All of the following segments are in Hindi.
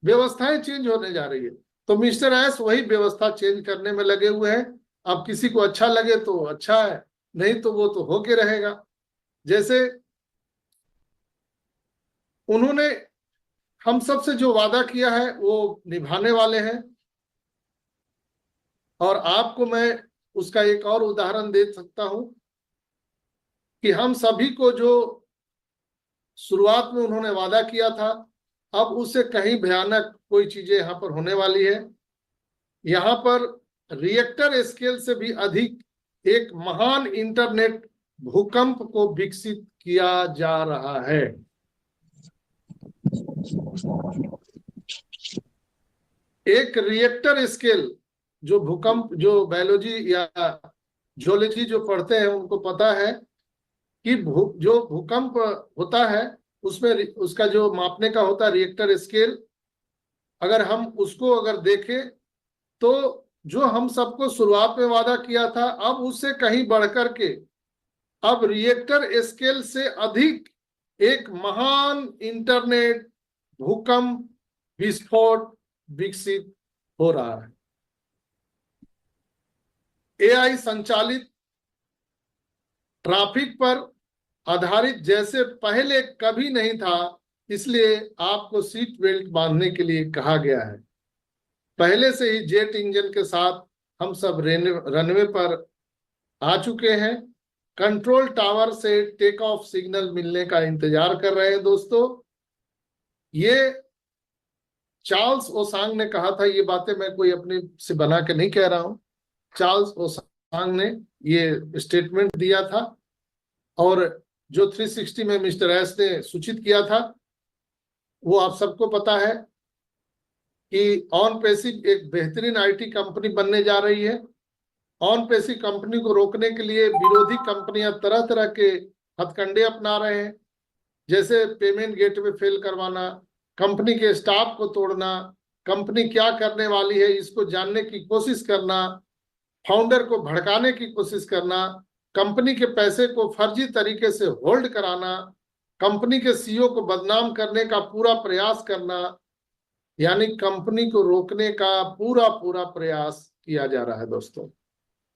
व्यवस्थाएं चेंज होने जा रही है। तो मिस्टर एस वही व्यवस्था चेंज करने में लगे हुए हैं। अब किसी को अच्छा लगे तो अच्छा है, नहीं तो वो तो होके रहेगा। जैसे उन्होंने हम सब से जो वादा किया है वो निभाने वाले हैं। और आपको मैं उसका एक और उदाहरण दे सकता हूं कि हम सभी को जो शुरुआत में उन्होंने वादा किया था, अब उससे कहीं भयानक कोई चीजें यहां पर होने वाली है। यहां पर रिएक्टर स्केल से भी अधिक एक महान इंटरनेट भूकंप को विकसित किया जा रहा है। एक रिएक्टर स्केल, जो भूकंप, जो बायोलॉजी या जियोलॉजी जो पढ़ते हैं उनको पता है कि जो भूकंप होता है उसमें उसका जो मापने का होता है रिएक्टर स्केल, अगर हम उसको अगर देखें तो जो हम सबको शुरुआत में वादा किया था, अब उससे कहीं बढ़कर के अब रिएक्टर स्केल से अधिक एक महान इंटरनेट भूकंप विस्फोट विकसित हो रहा है। एआई संचालित ट्रैफिक पर आधारित जैसे पहले कभी नहीं था, इसलिए आपको सीट बेल्ट बांधने के लिए कहा गया है। पहले से ही जेट इंजन के साथ हम सब रनवे पर आ चुके हैं। कंट्रोल टावर से टेक ऑफ सिग्नल मिलने का इंतजार कर रहे हैं। दोस्तों, ये चार्ल्स ओसांग ने कहा था, ये बातें मैं कोई अपने से बना के नहीं कह रहा हूं। चार्ल्स ओसांग ने ये स्टेटमेंट दिया था और जो 360 में मिस्टर एस ने सूचित किया था वो आप सबको पता है कि ऑन पेसिव एक बेहतरीन आईटी कंपनी बनने जा रही है। ऑन पेसिव कंपनी को रोकने के लिए विरोधी कंपनियां तरह तरह के हथकंडे अपना रहे हैं, जैसे पेमेंट गेटवे फेल करवाना, कंपनी के स्टाफ को तोड़ना, कंपनी क्या करने वाली है इसको जानने की कोशिश करना, फाउंडर को भड़काने की कोशिश करना, कंपनी के पैसे को फर्जी तरीके से होल्ड कराना, कंपनी के सीईओ को बदनाम करने का पूरा प्रयास करना, यानी कंपनी को रोकने का पूरा पूरा प्रयास किया जा रहा है। दोस्तों,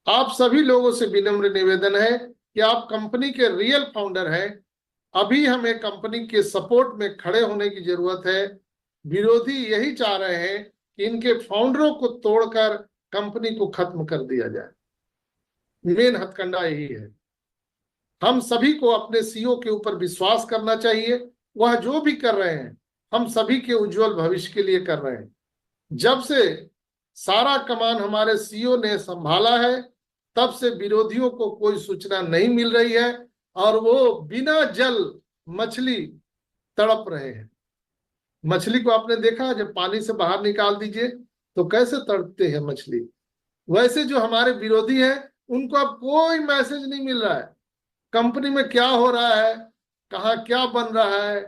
आप सभी लोगों से विनम्र निवेदन है कि आप कंपनी के रियल फाउंडर हैं। अभी हमें कंपनी के सपोर्ट में खड़े होने की जरूरत है। विरोधी यही चाह रहे हैं कि इनके फाउंडरों को तोड़कर कंपनी को खत्म कर दिया जाए। मेन हथकंडा यही है। हम सभी को अपने सीईओ के ऊपर विश्वास करना चाहिए। वह जो भी कर रहे हैं हम सभी के उज्जवल भविष्य के लिए कर रहे हैं। जब से सारा कमान हमारे सीईओ ने संभाला है, तब से विरोधियों को कोई सूचना नहीं मिल रही है और वो बिना जल मछली तड़प रहे हैं। मछली को आपने देखा, जब पानी से बाहर निकाल दीजिए तो कैसे तड़पते हैं मछली। वैसे जो हमारे विरोधी हैं उनको अब कोई मैसेज नहीं मिल रहा है कंपनी में क्या हो रहा है, कहाँ क्या बन रहा है,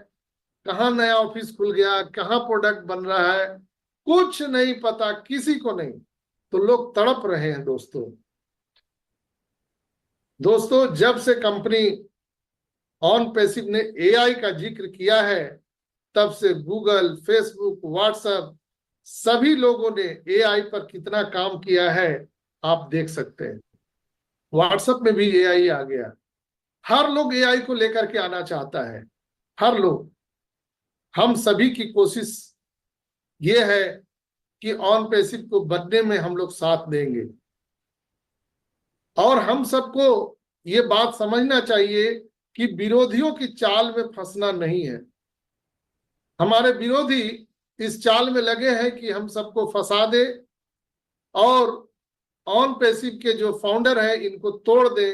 कहाँ नया ऑफिस खुल गया, कहाँ प्रोडक्ट बन रहा है, कुछ नहीं पता किसी को नहीं। तो लोग तड़प रहे हैं। दोस्तों, जब से कंपनी ऑन पैसिव ने एआई का जिक्र किया है, तब से गूगल, फेसबुक, व्हाट्सएप सभी लोगों ने एआई पर कितना काम किया है आप देख सकते हैं। व्हाट्सएप में भी एआई आ गया। हर लोग एआई को लेकर के आना चाहता है, हर लोग। हम सभी की कोशिश ये है कि ऑन पैसिव को बनने में हम लोग साथ देंगे। और हम सबको ये बात समझना चाहिए कि विरोधियों की चाल में फंसना नहीं है। हमारे विरोधी इस चाल में लगे हैं कि हम सबको फंसा दे और ऑन पैसिव के जो फाउंडर हैं इनको तोड़ दे।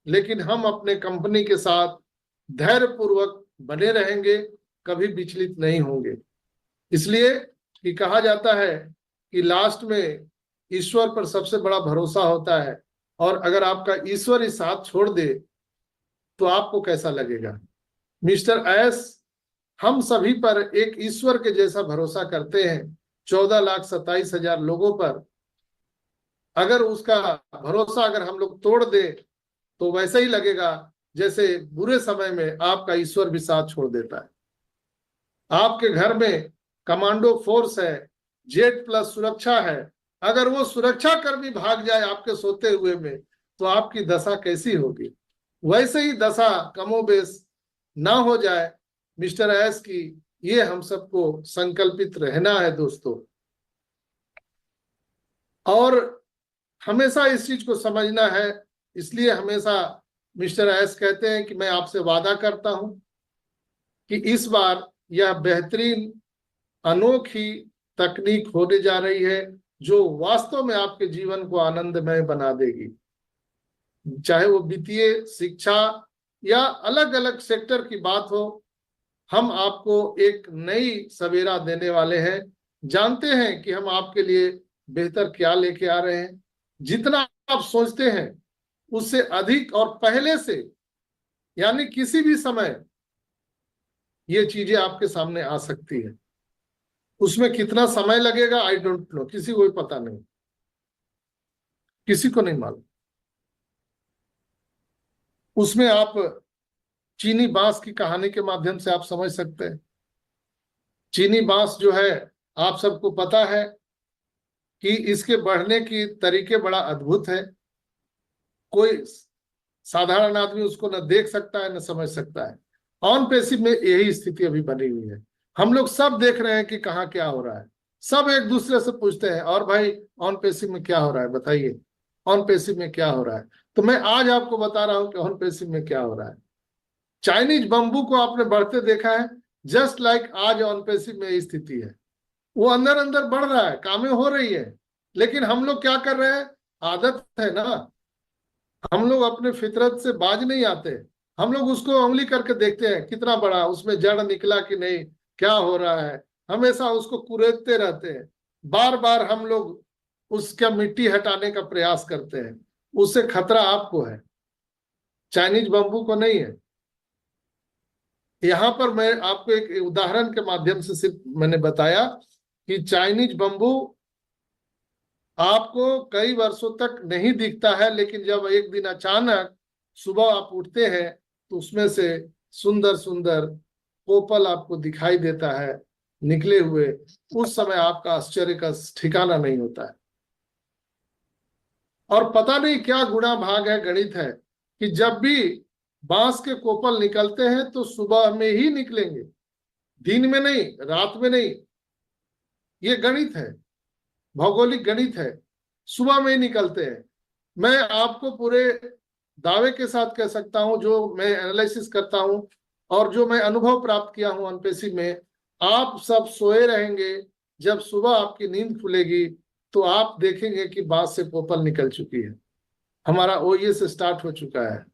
लेकिन हम अपने कंपनी के साथ धैर्यपूर्वक बने रहेंगे, कभी विचलित नहीं होंगे। इसलिए कि कहा जाता है कि लास्ट में ईश्वर पर सबसे बड़ा भरोसा होता है, और अगर आपका ईश्वर ही साथ छोड़ दे तो आपको कैसा लगेगा। मिस्टर एस हम सभी पर एक ईश्वर के जैसा भरोसा करते हैं। 14,27,000 लोगों पर अगर उसका भरोसा अगर हम लोग तोड़ दे तो वैसा ही लगेगा जैसे बुरे समय में आपका ईश्वर भी साथ छोड़ देता है। आपके घर में कमांडो फोर्स है, जेट प्लस सुरक्षा है, अगर वो सुरक्षा कर्मी भाग जाए आपके सोते हुए में तो आपकी दशा कैसी होगी। वैसे ही दशा कमोबेश ना हो जाए मिस्टर एस की, ये हम सबको संकल्पित रहना है दोस्तों। और हमेशा इस चीज को समझना है, इसलिए हमेशा मिस्टर एस कहते हैं कि मैं आपसे वादा करता हूं कि इस बार यह बेहतरीन अनोखी तकनीक होने जा रही है जो वास्तव में आपके जीवन को आनंदमय बना देगी। चाहे वो वित्तीय, शिक्षा या अलग अलग सेक्टर की बात हो, हम आपको एक नई सवेरा देने वाले हैं। जानते हैं कि हम आपके लिए बेहतर क्या लेके आ रहे हैं। जितना आप सोचते हैं उससे अधिक और पहले से, यानी किसी भी समय ये चीजें आपके सामने आ सकती है। उसमें कितना समय लगेगा आई डोंट नो, किसी को भी पता नहीं, किसी को नहीं मालूम। उसमें आप चीनी बांस की कहानी के माध्यम से आप समझ सकते हैं। चीनी बांस जो है, आप सबको पता है कि इसके बढ़ने की तरीके बड़ा अद्भुत है। कोई साधारण आदमी उसको न देख सकता है न समझ सकता है। ऑन पेसिव में यही स्थिति अभी बनी हुई है। हम लोग सब देख रहे हैं कि कहाँ क्या हो रहा है। सब एक दूसरे से पूछते हैं और भाई ऑन पेसिव में क्या हो रहा है, बताइए ऑन पेसिव में क्या हो रहा है। तो मैं आज आपको बता रहा हूं कि ऑन पेसिव में क्या हो रहा है। चाइनीज बम्बू को आपने बढ़ते देखा है, जस्ट लाइक आज ऑन पेसिव में स्थिति है। वो अंदर अंदर बढ़ रहा है, कामें हो रही है, लेकिन हम लोग क्या कर रहे हैं, आदत है ना, हम लोग अपने फितरत से बाज नहीं आते। हम लोग उसको उंगली करके देखते हैं कितना बड़ा, उसमें जड़ निकला कि नहीं, क्या हो रहा है, हमेशा उसको कुरेदते रहते हैं। बार बार हम लोग उसका मिट्टी हटाने का प्रयास करते हैं। उससे खतरा आपको है, चाइनीज बम्बू को नहीं है। यहां पर मैं आपको एक उदाहरण के माध्यम से सिर्फ मैंने बताया कि चाइनीज बम्बू आपको कई वर्षों तक नहीं दिखता है, लेकिन जब एक दिन अचानक सुबह आप उठते हैं तो उसमें से सुंदर सुंदर कोपल आपको दिखाई देता है निकले हुए। उस समय आपका आश्चर्य का ठिकाना नहीं होता है। और पता नहीं क्या गुणा भाग है, गणित है कि जब भी बांस के कोपल निकलते हैं तो सुबह में ही निकलेंगे, दिन में नहीं, रात में नहीं। ये गणित है, भौगोलिक गणित है, सुबह में ही निकलते हैं। मैं आपको पूरे दावे के साथ कह सकता हूं, जो मैं एनालिसिस करता हूं और जो मैं अनुभव प्राप्त किया हूं अनपेसी में, आप सब सोए रहेंगे, जब सुबह आपकी नींद खुलेगी तो आप देखेंगे कि बांस से कोपल निकल चुकी है। हमारा ओईए से स्टार्ट हो चुका है।